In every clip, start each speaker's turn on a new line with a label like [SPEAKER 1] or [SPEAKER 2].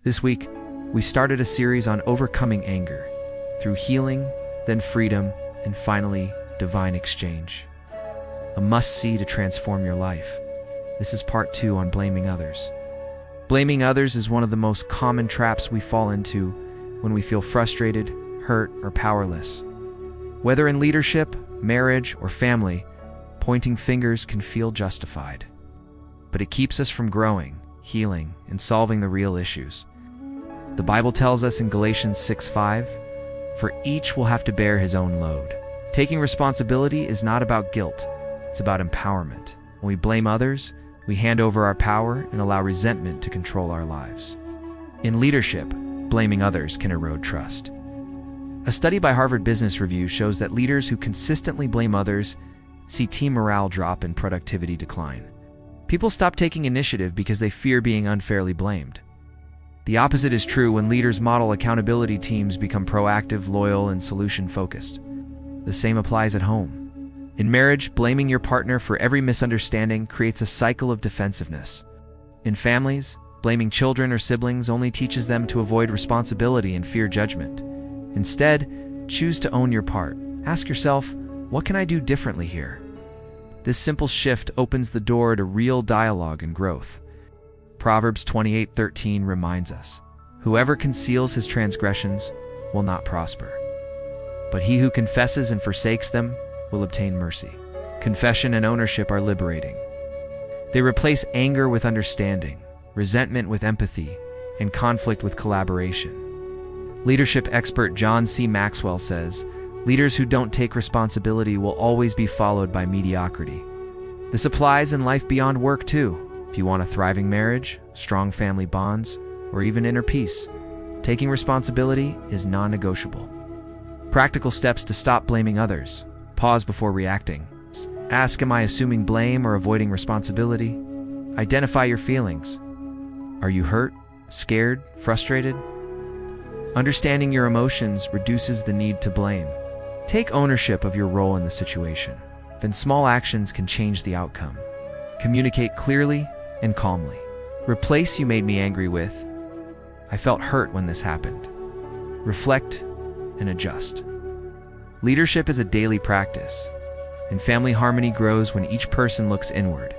[SPEAKER 1] This week, we started a series on overcoming anger through healing, then freedom, and finally, divine exchange. A must-see to transform your life. This is part 2 on blaming others. Blaming others is one of the most common traps we fall into when we feel frustrated, hurt, or powerless. Whether in leadership, marriage, or family, pointing fingers can feel justified. But it keeps us from growing, healing, and solving the real issues. The Bible tells us in Galatians 6:5, "For each will have to bear his own load." Taking responsibility is not about guilt, it's about empowerment. When we blame others, we hand over our power and allow resentment to control our lives. In leadership, blaming others can erode trust. A study by Harvard Business Review shows that leaders who consistently blame others see team morale drop and productivity decline. People stop taking initiative because they fear being unfairly blamed. The opposite is true when leaders model accountability. Teams become proactive, loyal, and solution-focused. The same applies at home. In marriage, blaming your partner for every misunderstanding creates a cycle of defensiveness. In families, blaming children or siblings only teaches them to avoid responsibility and fear judgment. Instead, choose to own your part. Ask yourself, what can I do differently here? This simple shift opens the door to real dialogue and growth. Proverbs 28:13 reminds us, "Whoever conceals his transgressions will not prosper, but he who confesses and forsakes them will obtain mercy." Confession and ownership are liberating. They replace anger with understanding, resentment with empathy, and conflict with collaboration. Leadership expert John C. Maxwell says, "Leaders who don't take responsibility will always be followed by mediocrity." This applies in life beyond work too. If you want a thriving marriage, strong family bonds, or even inner peace, taking responsibility is non-negotiable. Practical steps to stop blaming others. Pause before reacting. Ask, am I assuming blame or avoiding responsibility? Identify your feelings. Are you hurt, scared, frustrated? Understanding your emotions reduces the need to blame. Take ownership of your role in the situation. Then small actions can change the outcome. Communicate clearly and calmly. Replace "you made me angry" with "I felt hurt when this happened." Reflect and adjust. Leadership is a daily practice, and family harmony grows when each person looks inward.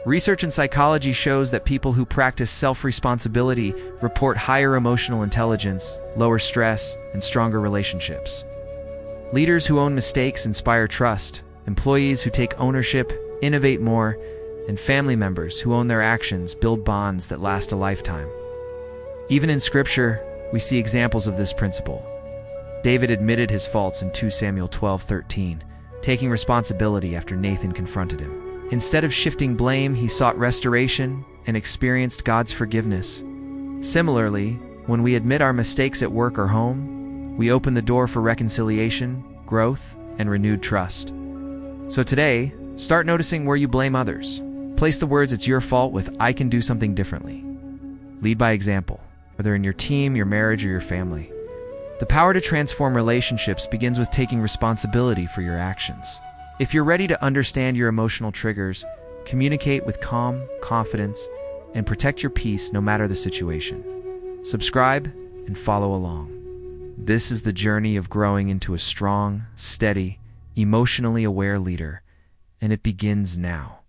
[SPEAKER 1] Research in psychology shows that people who practice self-responsibility report higher emotional intelligence, lower stress, and stronger relationships. Leaders who own mistakes inspire trust. Employees who take ownership innovate more, and family members who own their actions build bonds that last a lifetime. Even in Scripture, we see examples of this principle. David admitted his faults in 2 Samuel 12:13, taking responsibility after Nathan confronted him. Instead of shifting blame, he sought restoration and experienced God's forgiveness. Similarly, when we admit our mistakes at work or home, we open the door for reconciliation, growth, and renewed trust. So today, start noticing where you blame others. Place the words "it's your fault" with "I can do something differently." Lead by example, whether in your team, your marriage, or your family. The power to transform relationships begins with taking responsibility for your actions. If you're ready to understand your emotional triggers, communicate with calm, confidence, and protect your peace no matter the situation. Subscribe and follow along. This is the journey of growing into a strong, steady, emotionally aware leader, and it begins now.